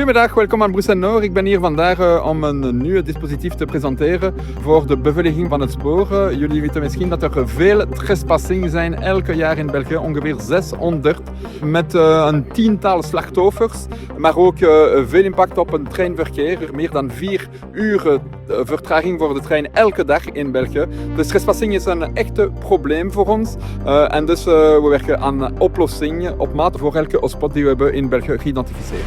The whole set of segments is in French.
Goedemiddag, welkom aan Brussel-Noord. Ik ben hier vandaag om een nieuw dispositief te presenteren voor de beveiliging van het spoor. Jullie weten misschien dat er veel trespassingen zijn elke jaar in België, ongeveer 600, met een tiental slachtoffers, maar ook veel impact op het treinverkeer. Meer dan 4 uur vertraging voor de trein elke dag in België. Dus trespassing is een echt probleem voor ons en dus we werken aan oplossingen op maat voor elke hotspot die we hebben in België geïdentificeerd.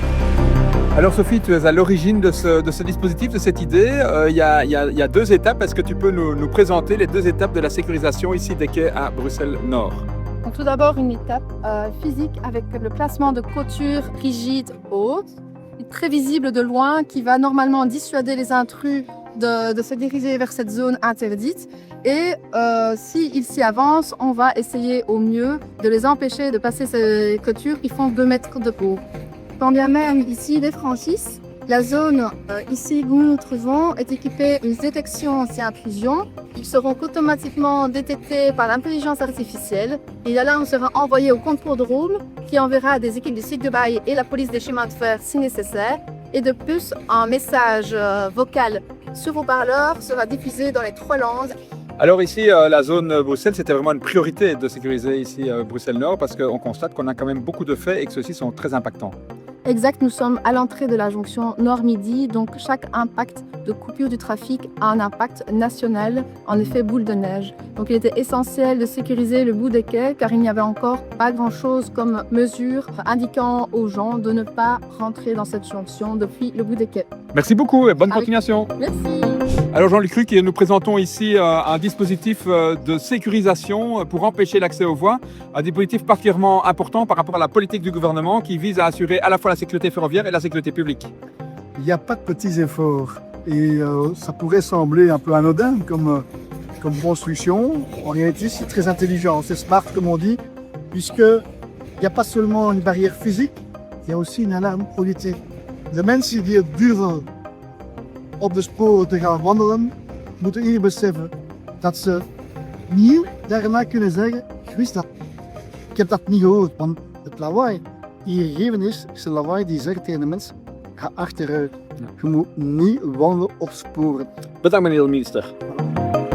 Alors Sophie, tu es à l'origine de ce dispositif, de cette idée. Il y a 2 étapes. Est-ce que tu peux nous présenter les 2 étapes de la sécurisation ici des quais à Bruxelles-Nord? Donc, tout d'abord, une étape physique avec le placement de clôtures rigides hautes, très visible de loin, qui va normalement dissuader les intrus de se diriger vers cette zone interdite. Et s'ils s'y avancent, on va essayer au mieux de les empêcher de passer ces clôtures qui font 2 mètres de haut. Quand bien même ici ils les franchissent, la zone ici où nous nous trouvons est équipée d'une détection anti-intrusion. Ils seront automatiquement détectés par l'intelligence artificielle. Et là, on sera envoyé au contrôle de room qui enverra des équipes du Signalbaai et la police des chemins de fer si nécessaire. Et de plus, un message vocal sur haut-parleur sera diffusé dans les 3 langues. Alors ici, la zone Bruxelles, c'était vraiment une priorité de sécuriser ici Bruxelles-Nord parce qu'on constate qu'on a quand même beaucoup de faits et que ceux-ci sont très impactants. Exact, nous sommes à l'entrée de la jonction Nord-Midi, donc chaque impact de coupure du trafic a un impact national, en effet boule de neige. Donc il était essentiel de sécuriser le bout des quais car il n'y avait encore pas grand-chose comme mesure indiquant aux gens de ne pas rentrer dans cette jonction depuis le bout des quais. Merci beaucoup et bonne continuation. Merci. Alors Jean-Luc Ruc, nous présentons ici un dispositif de sécurisation pour empêcher l'accès aux voies, un dispositif particulièrement important par rapport à la politique du gouvernement qui vise à assurer à la fois la sécurité ferroviaire et la sécurité publique. Il n'y a pas de petits efforts et ça pourrait sembler un peu anodin comme construction. En réalité, c'est très intelligent, c'est smart comme on dit, puisqu'il n'y a pas seulement une barrière physique, il y a aussi une alarme politique. De mensen die het durven op de sporen te gaan wandelen, moeten hier beseffen dat ze niet daarna kunnen zeggen, ik wist dat. Ik heb dat niet gehoord, want het lawaai die gegeven is het lawaai die zegt tegen de mensen, ga achteruit. Je moet niet wandelen op sporen. Bedankt meneer de minister.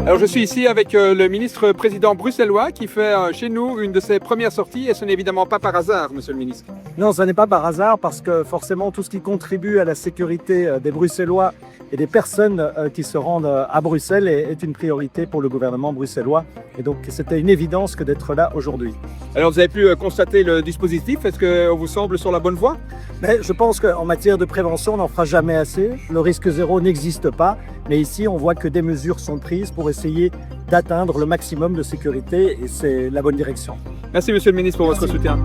Alors je suis ici avec le ministre président bruxellois qui fait chez nous une de ses premières sorties et ce n'est évidemment pas par hasard, monsieur le ministre. Non, ce n'est pas par hasard parce que forcément tout ce qui contribue à la sécurité des Bruxellois et des personnes qui se rendent à Bruxelles est une priorité pour le gouvernement bruxellois et donc c'était une évidence que d'être là aujourd'hui. Alors vous avez pu constater le dispositif, est-ce qu'on vous semble sur la bonne voie? Mais je pense qu'en matière de prévention, on n'en fera jamais assez. Le risque zéro n'existe pas, mais ici on voit que des mesures sont prises pour essayer d'atteindre le maximum de sécurité et c'est la bonne direction. Merci monsieur le ministre pour votre soutien.